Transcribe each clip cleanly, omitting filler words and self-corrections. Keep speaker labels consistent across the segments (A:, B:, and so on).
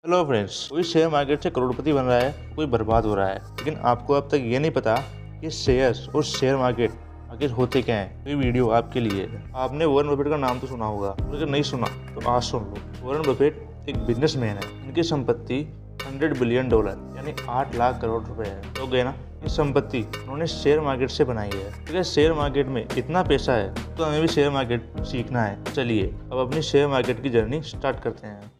A: Hello friends, कोई share market से करोड़पति बन रहा है, कोई बर्बाद हो रहा है, लेकिन आपको अब तक ये नहीं पता कि शेयर्स और शेयर मार्केट आखिर होते क्या हैं। ये वीडियो आपके लिए है। आपने वॉरेन बफेट का नाम तो सुना होगा, अगर नहीं सुना तो आज सुन लो। वॉरेन बफेट एक बिजनेसमैन है। इनकी संपत्ति $100 बिलियन यानी 8 लाख करोड़ रुपए है। तो गए ना, ये संपत्ति उन्होंने शेयर मार्केट से बनाई है। अगर शेयर मार्केट में इतना पैसा है तो हमें भी शेयर मार्केट सीखना है। चलिए अब अपनी शेयर मार्केट की जर्नी स्टार्ट करते हैं।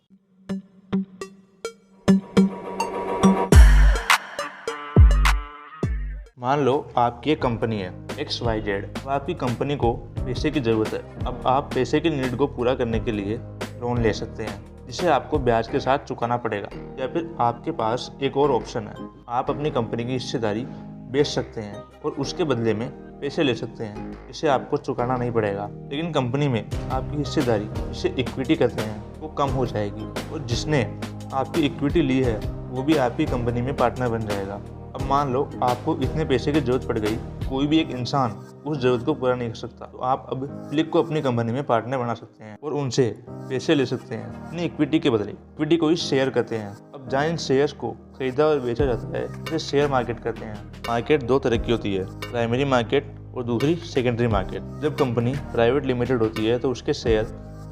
A: मान लो आपकी एक कंपनी है XYZ। अब आपकी कंपनी को पैसे की ज़रूरत है। अब आप पैसे की नीड को पूरा करने के लिए लोन ले सकते हैं, जिसे आपको ब्याज के साथ चुकाना पड़ेगा। या फिर आपके पास एक और ऑप्शन है, आप अपनी कंपनी की हिस्सेदारी बेच सकते हैं और उसके बदले में पैसे ले सकते हैं, जिसे आपको चुकाना नहीं पड़ेगा। लेकिन कंपनी में आपकी हिस्सेदारी, जिसे इक्विटी कहते हैं, वो कम हो जाएगी और जिसने आपकी इक्विटी ली है वो भी आपकी कंपनी में पार्टनर बन जाएगा। अब मान लो आपको इतने पैसे की जरूरत पड़ गई, कोई भी एक इंसान उस जरूरत को पूरा नहीं कर सकता, तो आप अब फ्लिक को अपनी कंपनी में पार्टनर बना सकते हैं और उनसे पैसे ले सकते हैं अपनी इक्विटी के बदले। इक्विटी को ही शेयर कहते हैं। अब जहाँ इन शेयर्स को खरीदा और बेचा जाता है उसे शेयर मार्केट कहते हैं। मार्केट दो तरह की होती है, प्राइमरी मार्केट और दूसरी सेकेंडरी मार्केट। जब कंपनी प्राइवेट लिमिटेड होती है तो उसके शेयर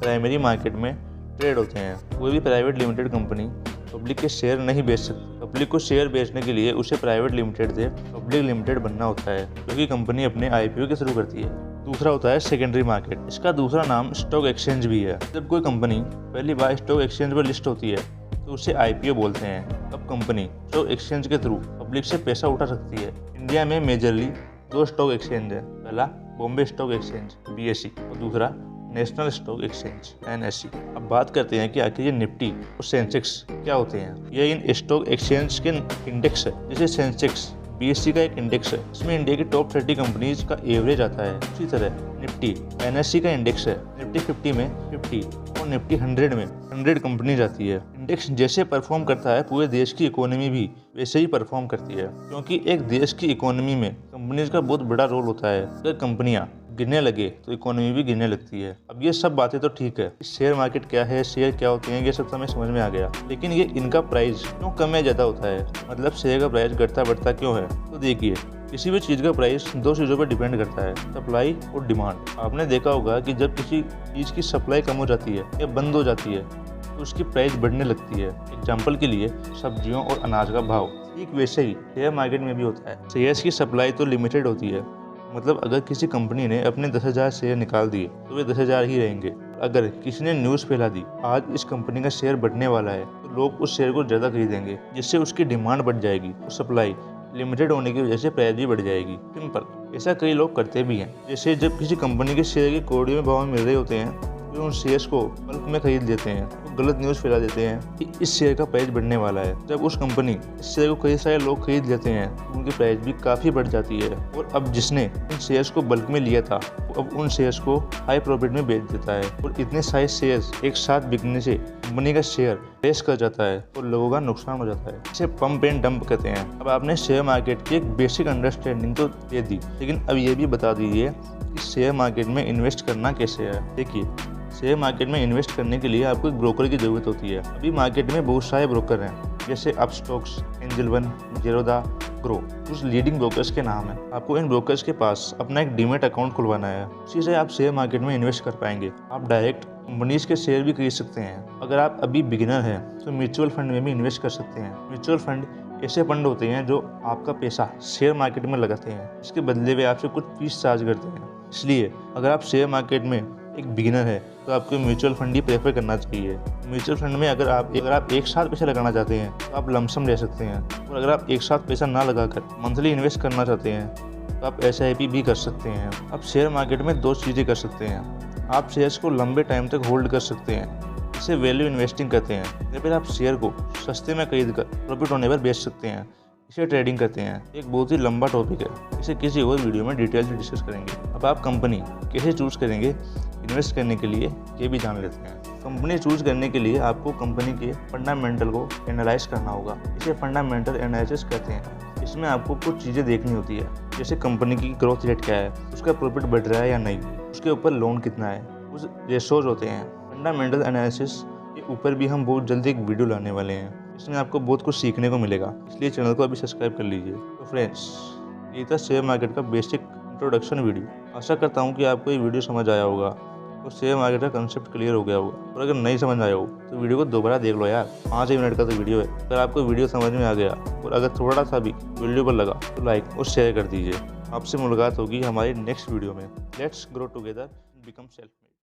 A: प्राइमरी मार्केट में ट्रेड होते हैं। कोई भी प्राइवेट लिमिटेड कंपनी पब्लिक के शेयर नहीं बेच सकती। पब्लिक को शेयर बेचने के लिए उसे प्राइवेट लिमिटेड से पब्लिक लिमिटेड बनना होता है, क्योंकि कंपनी अपने IPO के थ्रू करती है। दूसरा होता है सेकेंडरी मार्केट। इसका दूसरा नाम स्टॉक एक्सचेंज भी है। जब कोई कंपनी पहली बार स्टॉक एक्सचेंज पर लिस्ट होती है तो उसे IPO बोलते हैं। अब कंपनी स्टॉक एक्सचेंज के थ्रू पब्लिक से पैसा उठा सकती है। इंडिया में मेजरली 2 स्टॉक एक्सचेंज है। पहला बॉम्बे स्टॉक एक्सचेंज BSE और दूसरा नेशनल स्टॉक एक्सचेंज NSE। अब बात करते हैं कि आखिर ये निफ्टी और सेंसेक्स क्या होते हैं। ये इन स्टॉक एक्सचेंज के इंडेक्स है। जैसे सेंसेक्स BSE का एक इंडेक्स है, इसमें इंडिया की टॉप 30 कंपनीज का एवरेज आता है। उसी तरह निफ्टी NSE का इंडेक्स है। निफ्टी 50 में 50 और निफ्टी 100 में 100 कंपनीज आती है। इंडेक्स जैसे परफॉर्म करता है, पूरे देश की इकोनॉमी भी वैसे ही परफॉर्म करती है, क्योंकि एक देश की इकोनॉमी में कंपनीज का बहुत बड़ा रोल होता है। अगर कंपनियां गिरने लगे तो इकोनॉमी भी गिरने लगती है। अब ये सब बातें तो ठीक है, शेयर मार्केट क्या है, शेयर क्या होते हैं, ये सब हमें समझ में आ गया। लेकिन ये इनका प्राइस क्यों कम या ज़्यादा होता है, मतलब शेयर का प्राइस घटता बढ़ता क्यों है? तो देखिए, किसी भी चीज़ का प्राइस 2 चीज़ों पर डिपेंड करता है, सप्लाई और डिमांड। आपने देखा होगा कि जब किसी चीज़ की सप्लाई कम हो जाती है या बंद हो जाती है तो उसकी प्राइस बढ़ने लगती है। एग्जाम्पल के लिए सब्जियों और अनाज का भाव। ठीक वैसे ही शेयर मार्केट में भी होता है। शेयर्स की सप्लाई तो लिमिटेड होती है, मतलब अगर किसी कंपनी ने अपने 10,000 शेयर निकाल दिए तो वे 10,000 ही रहेंगे। अगर किसी ने न्यूज़ फैला दी आज इस कंपनी का शेयर बढ़ने वाला है, तो लोग उस शेयर को ज़्यादा खरीदेंगे, जिससे उसकी डिमांड बढ़ जाएगी और सप्लाई लिमिटेड होने की वजह से प्राइस भी बढ़ जाएगी। सिंपल। ऐसा कई लोग करते भी हैं। जैसे जब किसी कंपनी के शेयर के करोड़ों में भाव मिल रहे होते हैं तो उन शेयर्स को बल्क में खरीद लेते हैं, तो गलत न्यूज़ फैला देते हैं कि इस शेयर का प्राइस बढ़ने वाला है। जब उस कंपनी इस शेयर को कई सारे लोग खरीद लेते हैं तो उनकी प्राइस भी काफ़ी बढ़ जाती है। और अब जिसने इन शेयर्स को बल्क में लिया था वो अब उन शेयर्स को हाई प्रॉफिट में बेच देता है, और इतने सारे शेयर्स एक साथ बिकने से कंपनी का शेयर रेस कर जाता है और लोगों का नुकसान हो जाता है। इसे पंप एंड डंप कहते हैं। अब आपने शेयर मार्केट की एक बेसिक अंडरस्टैंडिंग तो दे दी, लेकिन अब ये भी बता दीजिए कि शेयर मार्केट में इन्वेस्ट करना कैसे है। देखिए, शेयर मार्केट में इन्वेस्ट करने के लिए आपको एक ब्रोकर की ज़रूरत होती है। अभी मार्केट में बहुत सारे ब्रोकर हैं, जैसे Upstox, angel one, Zerodha, grow, कुछ लीडिंग ब्रोकर्स के नाम हैं। आपको इन ब्रोकर्स के पास अपना एक डीमैट अकाउंट खुलवाना है, उसी से आप शेयर मार्केट में इन्वेस्ट कर पाएंगे। आप डायरेक्ट कंपनीज के शेयर भी खरीद सकते हैं। अगर आप अभी बिगिनर हैं तो म्यूचुअल फंड में भी इन्वेस्ट कर सकते हैं। म्यूचुअल फंड ऐसे फंड होते हैं जो आपका पैसा शेयर मार्केट में लगाते हैं, इसके बदले वे आपसे कुछ फीस चार्ज करते हैं। इसलिए अगर आप शेयर मार्केट में एक बिगिनर है तो आपको म्यूचुअल फंड ही प्रेफर करना चाहिए। म्यूचुअल फंड में अगर आप एक साथ पैसा लगाना चाहते हैं तो आप लमसम ले सकते हैं, और अगर आप एक साथ पैसा ना लगाकर मंथली इन्वेस्ट करना चाहते हैं तो आप SIP भी कर सकते हैं। आप शेयर मार्केट में 2 चीज़ें कर सकते हैं। आप शेयर्स को लंबे टाइम तक होल्ड कर सकते हैं, इसे वैल्यू इन्वेस्टिंग कहते हैं। या फिर आप शेयर को सस्ते में खरीद कर प्रॉफिट होने पर बेच सकते हैं, इसे ट्रेडिंग कहते हैं। एक बहुत ही लंबा टॉपिक है, इसे किसी और वीडियो में डिटेल से डिस्कस करेंगे। अब आप कंपनी कैसे चूज़ करेंगे इन्वेस्ट करने के लिए, ये भी जान लेते हैं। कंपनी चूज़ करने के लिए आपको कंपनी के फंडामेंटल को एनालाइज करना होगा, इसे फंडामेंटल एनालिसिस कहते हैं। इसमें आपको कुछ चीज़ें देखनी होती है, जैसे कंपनी की ग्रोथ रेट क्या है, उसका प्रॉफिट बढ़ रहा है या नहीं, उसके ऊपर लोन कितना है, कुछ रेशोज होते हैं। फंडामेंटल एनालिसिस के ऊपर भी हम बहुत जल्दी एक वीडियो लाने वाले हैं। इसमें आपको बहुत कुछ सीखने को मिलेगा, इसलिए चैनल को अभी सब्सक्राइब कर लीजिए। तो फ्रेंड्स, ये था शेयर मार्केट का बेसिक इंट्रोडक्शन वीडियो। आशा करता हूँ कि आपको ये वीडियो समझ आया होगा और शेयर मार्केट का कंसेप्ट क्लियर हो गया होगा। और अगर नहीं समझ आया हो तो वीडियो को दोबारा देख लो यार, 5 ही मिनट का तो वीडियो है। अगर आपको वीडियो समझ में आ गया और अगर थोड़ा सा भी वैल्यूएबल लगा तो लाइक और शेयर कर दीजिए। आपसे मुलाकात होगी हमारी नेक्स्ट वीडियो में। Let's grow together, become self.